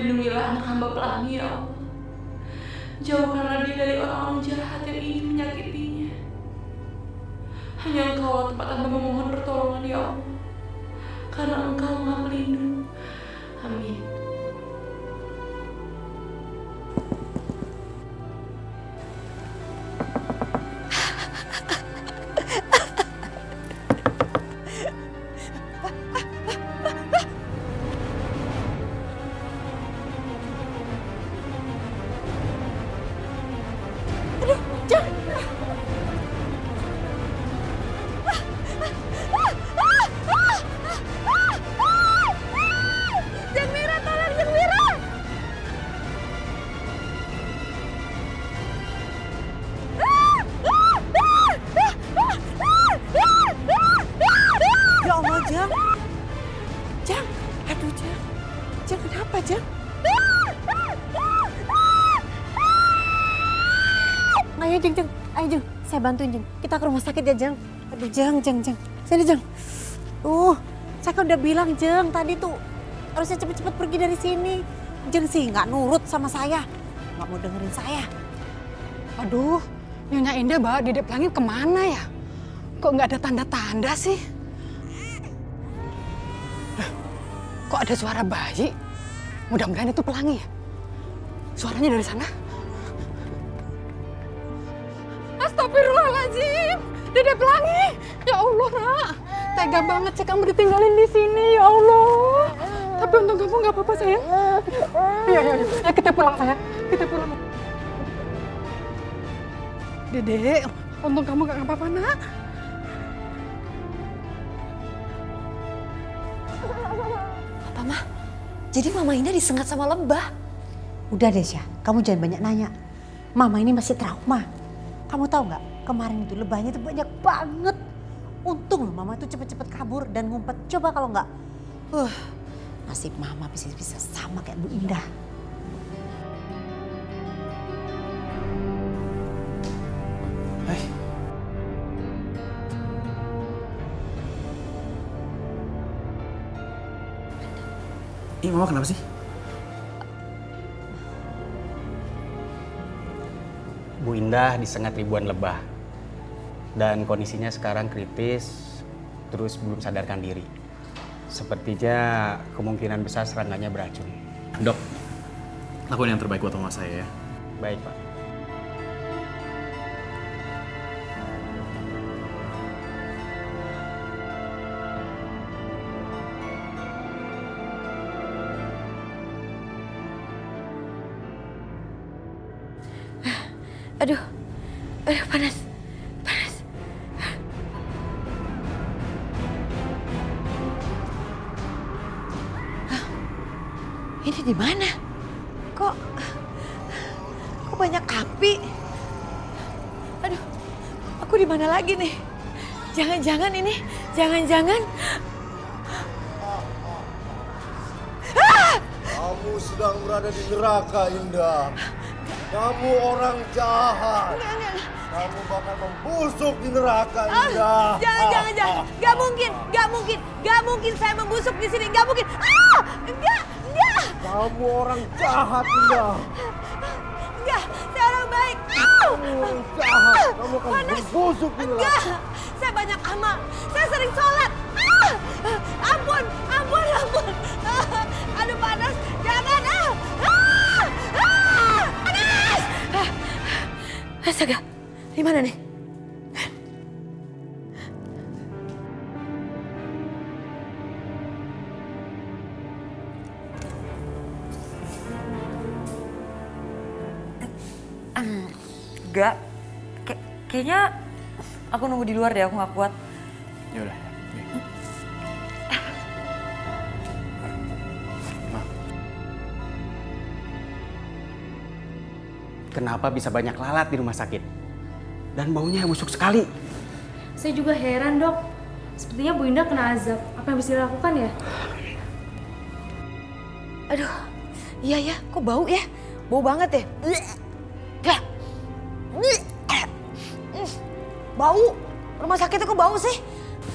Lindungilah anak hamba Pelangi ya Allah. Jauhkanlah dia dari orang-orang jahat yang ingin menyakitinya. Hanya Engkau tempat hamba memohon pertolongan ya Allah. Karena Engkau Maha Pelindung. Amin. Ayo Jeng, ayo Jeng, saya bantuin Jeng. Kita ke rumah sakit ya Jeng. Aduh Jeng. Sini Jeng. Saya kan udah bilang Jeng, tadi tuh harusnya cepet-cepet pergi dari sini. Jeng sih nggak nurut sama saya, nggak mau dengerin saya. Aduh, Nyonya Indah bawa Dedek Pelangi kemana ya? Kok nggak ada tanda-tanda sih? Kok ada suara bayi? Mudah-mudahan itu Pelangi ya? Suaranya dari sana? Astagfirullahaladzim, Dedek Pelangi. Ya Allah, Nak. Tega banget sih kamu ditinggalin di sini, ya Allah. Tapi untung kamu nggak apa-apa, sayang. Iya, kita pulang, sayang. Kita pulang. Dedek, untung kamu nggak apa-apa, Nak. Apa, Mah? Jadi Mama Indah disengat sama lebah? Udah deh, Syah. Kamu jangan banyak nanya. Mama ini masih trauma. Kamu tahu nggak? Kemarin itu lebahnya itu banyak banget. Untung loh Mama tuh cepet-cepet kabur dan ngumpet. Coba kalau nggak, nasib Mama bisa sama kayak Bu Indah. Hai. Ih, Mama kenapa sih? Bu Indah disengat ribuan lebah dan kondisinya sekarang kritis, terus belum sadarkan diri. Sepertinya kemungkinan besar serangannya beracun. Dok, lakuin yang terbaik buat mama saya ya. Baik, Pak. Aduh, panas. Hah, ini di mana? Kok banyak api? Aduh, aku di mana lagi nih? Jangan-jangan ini, jangan-jangan. Kamu sedang berada di neraka, Indah. Kamu orang jahat. Kamu bakal membusuk di neraka, Indah. Jangan. Gak mungkin saya membusuk di sini. Gak mungkin. Enggak. Kamu orang jahat, Indah. Enggak, saya orang baik. Kamu orang jahat. Kamu akan membusuk di neraka. Enggak, saya banyak amal. Saya sering sholat. Ampun. Aduh panas. Jangan. Panas. Astaga, di mana nih? Enggak, kayaknya aku nunggu di luar deh, aku nggak kuat. Ya udah. Kenapa bisa banyak lalat di rumah sakit? Dan baunya busuk sekali. Saya juga heran, Dok. Sepertinya Bu Indah kena azab. Apa yang bisa dilakukan ya? Aduh, iya, kok bau ya? Bau banget ya? Bau? Rumah sakitnya kok bau sih?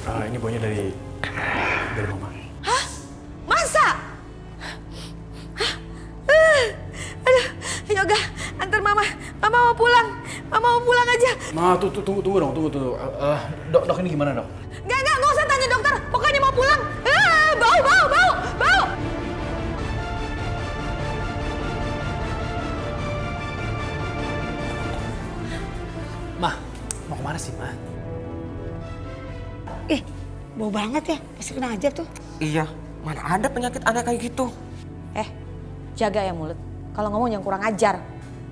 Ini baunya dari Mama. Hah? Masa? Hah? Mama mau pulang aja. Ma, tunggu dong, tunggu. Dok ini gimana, Dok? Nggak usah tanya dokter. Pokoknya mau pulang. Bau. Ma, mau kemana sih, Ma? Bau banget ya, pasti kena azab tuh. Iya, mana ada penyakit aneh kayak gitu. Jaga ya mulut. Kalau ngomong jangan kurang ajar.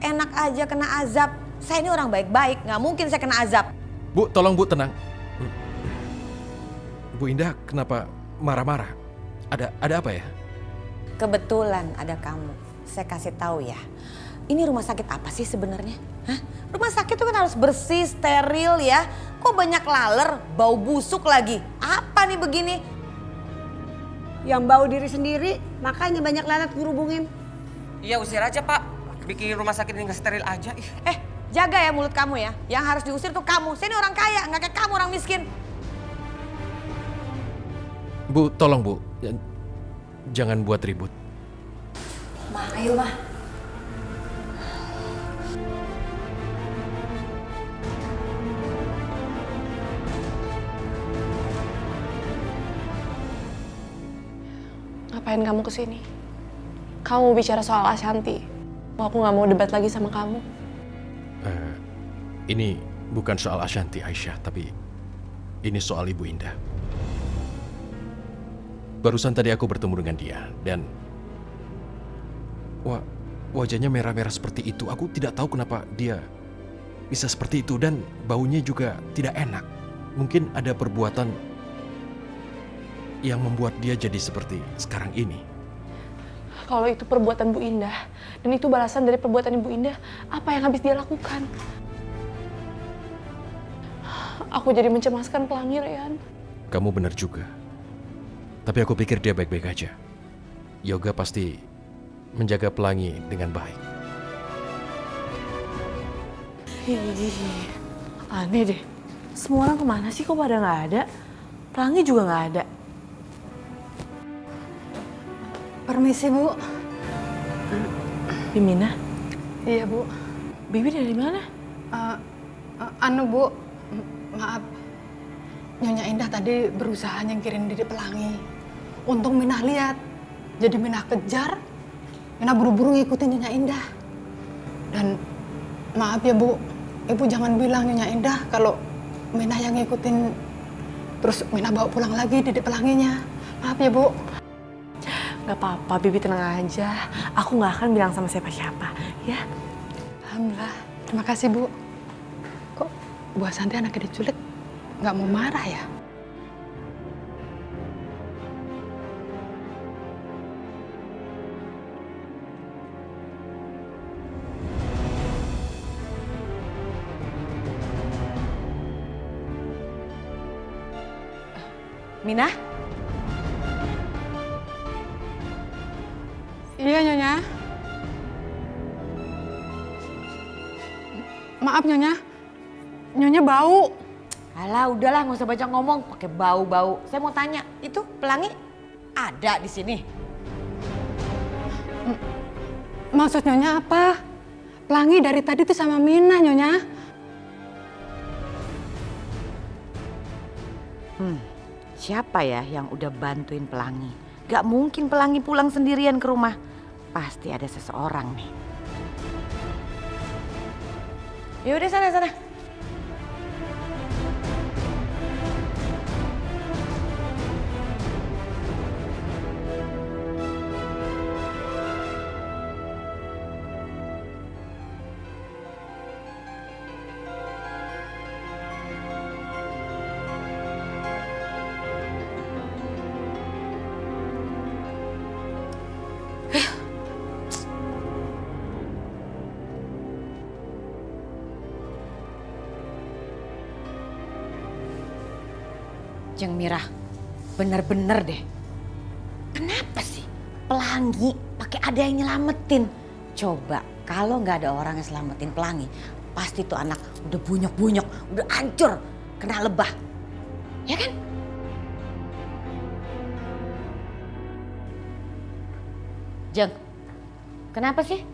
Enak aja kena azab. Saya ini orang baik-baik, nggak mungkin saya kena azab. Bu, tolong Bu tenang. Bu Indah kenapa marah-marah? Ada apa ya? Kebetulan ada kamu. Saya kasih tahu ya. Ini rumah sakit apa sih sebenarnya? Hah? Rumah sakit itu kan harus bersih, steril ya. Kok banyak laler, bau busuk lagi. Apa nih begini? Yang bau diri sendiri, makanya banyak lalat berhubungin. Iya, usir aja Pak. Bikin rumah sakit ini nggak steril aja. Jaga ya mulut kamu ya. Yang harus diusir tuh kamu. Saya ini orang kaya, nggak kayak kamu orang miskin. Bu, tolong Bu. Jangan buat ribut. Ma, ayo Ma. Ngapain kamu kesini? Kamu mau bicara soal Ashanti. Aku nggak mau debat lagi sama kamu. Ini bukan soal Ashanti, Aisyah, tapi ini soal Ibu Indah. Barusan tadi aku bertemu dengan dia dan wajahnya merah-merah seperti itu. Aku tidak tahu kenapa dia bisa seperti itu dan baunya juga tidak enak. Mungkin ada perbuatan yang membuat dia jadi seperti sekarang ini. Kalau itu perbuatan Bu Indah dan itu balasan dari perbuatan Ibu Indah, apa yang habis dia lakukan? Aku jadi mencemaskan Pelangi, Ryan. Kamu benar juga. Tapi aku pikir dia baik-baik aja. Yoga pasti menjaga Pelangi dengan baik. Aneh deh. Semua orang kemana sih kok pada nggak ada? Pelangi juga nggak ada. Permisi, Bu. Bimina, Iya, Bu. Bibi dari mana? Bu, maaf. Nyonya Indah tadi berusaha nyingkirin Dede Pelangi. Untung Minah lihat. Jadi Minah kejar. Minah buru-buru ngikutin Nyonya Indah. Dan maaf ya, Bu. Ibu jangan bilang Nyonya Indah kalau Minah yang ngikutin. Terus Minah bawa pulang lagi Dede Pelanginya. Maaf ya, Bu. Gak apa-apa, Bibi tenang aja. Aku gak akan bilang sama siapa-siapa, ya. Alhamdulillah. Terima kasih, Bu. Kok Bu Ashanti anaknya diculik nggak mau marah ya? Minah? Iya, Nyonya. Maaf, Nyonya. Nyonya bau. Alah, udahlah nggak usah banyak ngomong, pakai bau-bau. Saya mau tanya, itu Pelangi ada di sini? Maksud Nyonya apa? Pelangi dari tadi tuh sama Minah, Nyonya. Siapa ya yang udah bantuin Pelangi? Gak mungkin Pelangi pulang sendirian ke rumah. Pasti ada seseorang nih. Yaudah sana. Jeng Mirah, bener-bener deh. Kenapa sih Pelangi pakai ada yang nyelamatin? Coba kalau nggak ada orang yang selamatin Pelangi, pasti tuh anak udah bunyok-bunyok, udah hancur, kena lebah. Ya kan? Jeng, kenapa sih?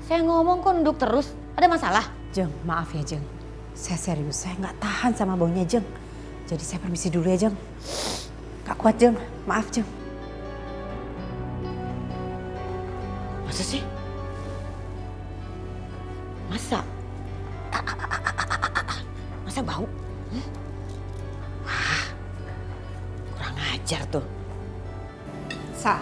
Saya ngomong kok nunduk terus, ada masalah? Jeng, maaf ya Jeng. Saya serius, saya nggak tahan sama baunya Jeng. Jadi saya permisi dulu ya Jeng. Gak kuat Jeng, maaf Jeng. Masa sih? Masa? Masa bau? Wah, kurang ajar tuh. Sa,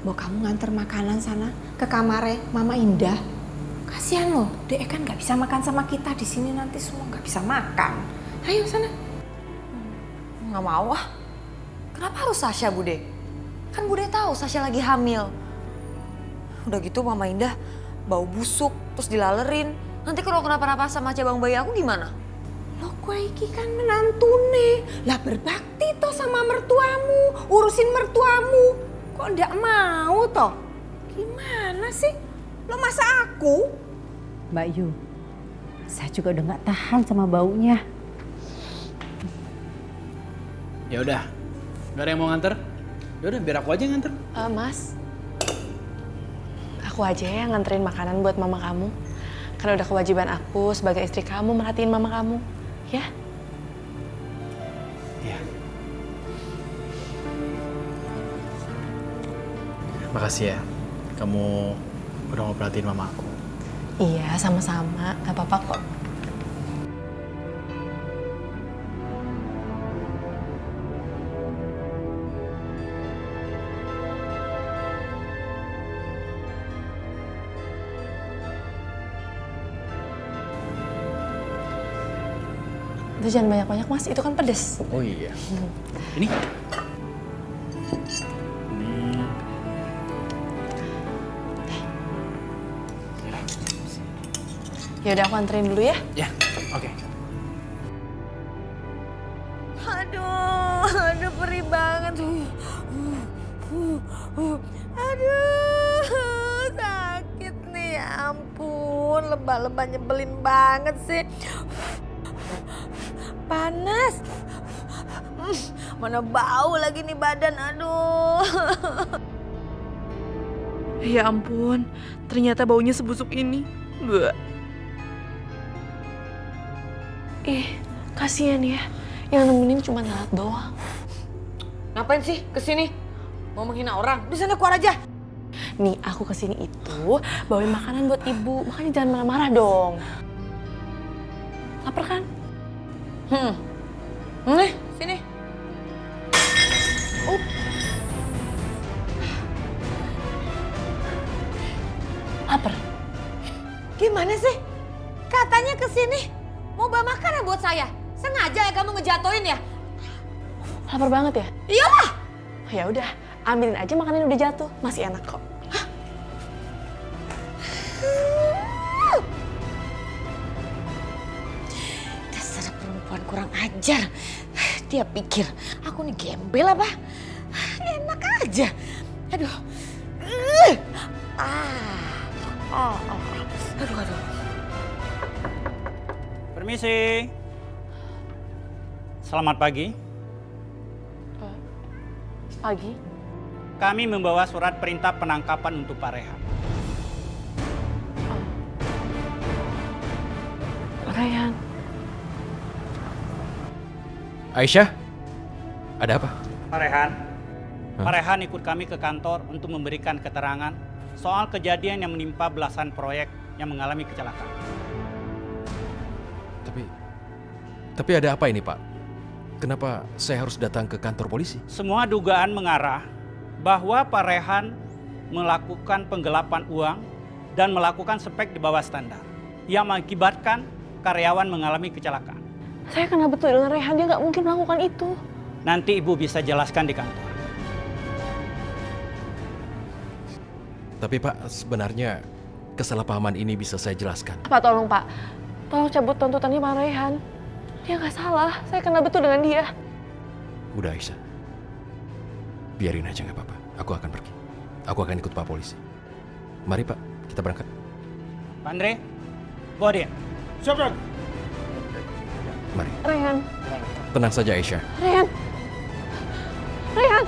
mau kamu nganter makanan sana ke kamarnya Mama Indah. Kasihan loh, Dek kan nggak bisa makan sama kita di sini, nanti semua nggak bisa makan. Ayo sana. Nggak mau ah. Kenapa harus Sasha, Bude? Kan Bude tahu Sasha lagi hamil. Udah gitu Mama Indah bau busuk, terus dilalerin. Nanti kalau kenapa-napa sama cabang bayi aku gimana? Loh, kue iki kan menantune. Lah berbakti toh sama mertuamu, urusin mertuamu. Kok ndak mau toh? Gimana sih? Lo masa aku? Mbak Yu, saya juga udah nggak tahan sama baunya. Ya udah, nggak ada yang mau nganter? Ya udah, biar aku aja yang nganter. Mas, aku aja yang nganterin makanan buat mama kamu. Karena udah kewajiban aku sebagai istri kamu merhatiin mama kamu, ya? Iya. Makasih ya, kamu udah mau perhatiin mama aku. Iya, sama-sama. Gak apa-apa kok. Itu jangan banyak-banyak, Mas. Itu kan pedes. Oh iya. Ini? Ya udah, aku anterin dulu ya. Ya, oke. Aduh, perih banget. Aduh, sakit nih, ya ampun. Lebah-lebah nyebelin banget sih. Panas. Mana bau lagi nih badan, aduh. Ya ampun, ternyata baunya sebusuk ini. Bleh. Kasihan ya. Yang nemenin cuma Nalat doang. Ngapain sih kesini? Mau menghina orang? Di sana keluar aja. Nih, aku kesini itu bawain makanan buat ibu. Makanya jangan marah-marah dong. Lapar kan? Nih, sini. Lapar. Gimana sih? Katanya kesini mau bawa makanan buat saya. Sengaja ya kamu ngejatoin ya? Lapar banget ya? Iyalah. Ya udah, ambilin aja makanan yang udah jatuh. Masih enak kok. Dasar perempuan kurang ajar. Dia pikir aku nih gembel apa? Enak aja. Aduh. Aduh. Permisi. Selamat pagi. Pagi. Kami membawa surat perintah penangkapan untuk Pak Rehan. Rayhan. Aisyah, ada apa? Pak Rehan. Pak Rehan ikut kami ke kantor untuk memberikan keterangan soal kejadian yang menimpa belasan proyek yang mengalami kecelakaan. Tapi ada apa ini, Pak? Kenapa saya harus datang ke kantor polisi? Semua dugaan mengarah bahwa Pak Rehan melakukan penggelapan uang dan melakukan spek di bawah standar yang mengakibatkan karyawan mengalami kecelakaan. Saya kenal betul dengan Rayhan, dia nggak mungkin melakukan itu. Nanti Ibu bisa jelaskan di kantor. Tapi Pak, sebenarnya kesalahpahaman ini bisa saya jelaskan. Pak, tolong Pak. Tolong cabut tuntutannya Pak Rayhan. Dia nggak salah, saya kenal betul dengan dia. Udah Aisyah, biarin aja nggak apa-apa. Aku akan pergi. Aku akan ikut Pak polisi. Mari Pak, kita berangkat. Pak Andre, bawa dia. Siap, Bang. Mari. Rayhan. Tenang saja Aisyah. Rayhan. Rayhan.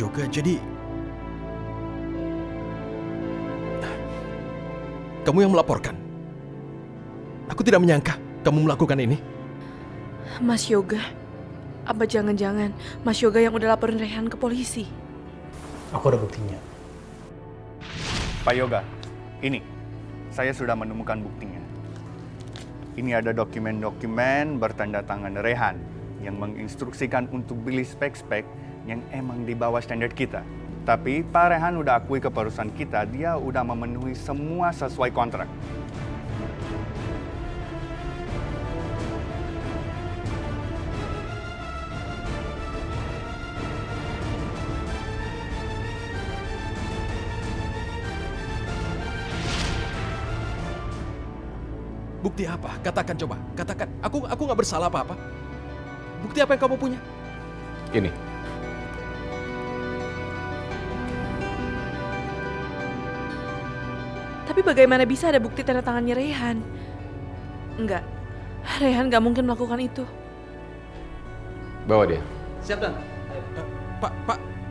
Yoga, jadi kamu yang melaporkan. Aku tidak menyangka kamu melakukan ini. Mas Yoga, apa jangan-jangan Mas Yoga yang udah laporin Rehan ke polisi? Aku ada buktinya. Pak Yoga, ini saya sudah menemukan buktinya. Ini ada dokumen-dokumen bertanda tangan Rehan yang menginstruksikan untuk beli spek-spek yang emang di bawah standar kita. Tapi Pak Rehan udah akui ke perusahaan kita, dia udah memenuhi semua sesuai kontrak. Bukti apa? Katakan coba. Katakan. Aku nggak bersalah apa-apa. Bukti apa yang kamu punya? Ini. Tapi bagaimana bisa ada bukti tanda tangannya Rehan? Enggak, Rehan nggak mungkin melakukan itu. Bawa dia. Siap, Dan.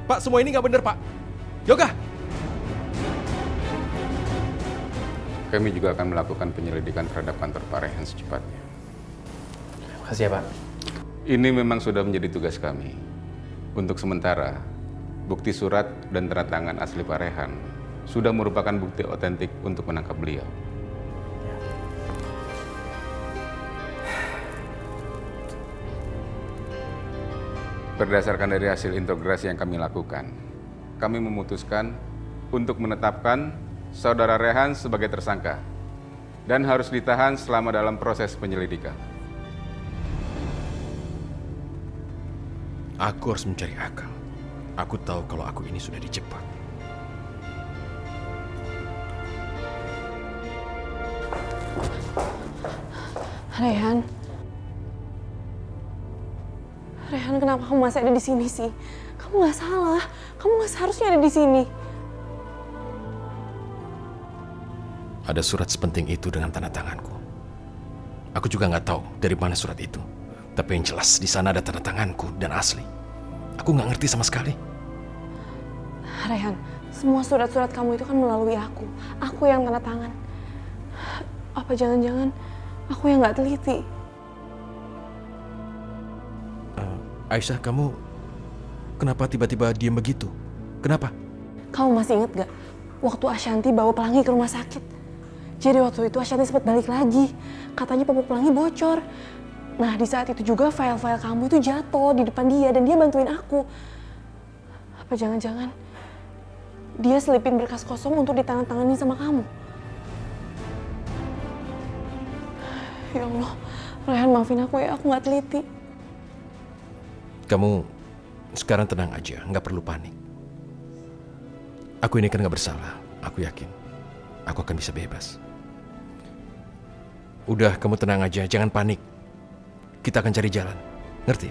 Pak, semua ini nggak benar, Pak. Yoga! Kami juga akan melakukan penyelidikan terhadap kantor Pak Rehan secepatnya. Makasih ya, Pak. Ini memang sudah menjadi tugas kami. Untuk sementara, bukti surat dan tanda tangan asli Pak Rehan sudah merupakan bukti otentik untuk menangkap beliau. Berdasarkan dari hasil integrasi yang kami lakukan, kami memutuskan untuk menetapkan Saudara Rehan sebagai tersangka dan harus ditahan selama dalam proses penyelidikan. Aku harus mencari akal. Aku tahu kalau aku ini sudah dijebak. Rehan, kenapa kamu masih ada di sini sih? Kamu nggak salah, kamu nggak seharusnya ada di sini. Ada surat sepenting itu dengan tanda tanganku. Aku juga nggak tahu dari mana surat itu. Tapi yang jelas di sana ada tanda tanganku dan asli. Aku nggak ngerti sama sekali. Rehan, semua surat-surat kamu itu kan melalui aku. Aku yang tanda tangan. Apa jangan-jangan aku yang nggak teliti? Aisyah, kamu kenapa tiba-tiba diam begitu? Kenapa? Kamu masih inget gak? Waktu Ashanti bawa Pelangi ke rumah sakit. Jadi waktu itu Ashanti sempat balik lagi. Katanya popok Pelangi bocor. Nah di saat itu juga file-file kamu itu jatuh di depan dia dan dia bantuin aku. Apa jangan-jangan dia selipin berkas kosong untuk ditandatangani sama kamu? Ya Allah, Rehan maafin aku ya, aku gak teliti. Kamu sekarang tenang aja, nggak perlu panik. Aku ini kan nggak bersalah, aku yakin. Aku akan bisa bebas. Udah, kamu tenang aja, jangan panik. Kita akan cari jalan, ngerti?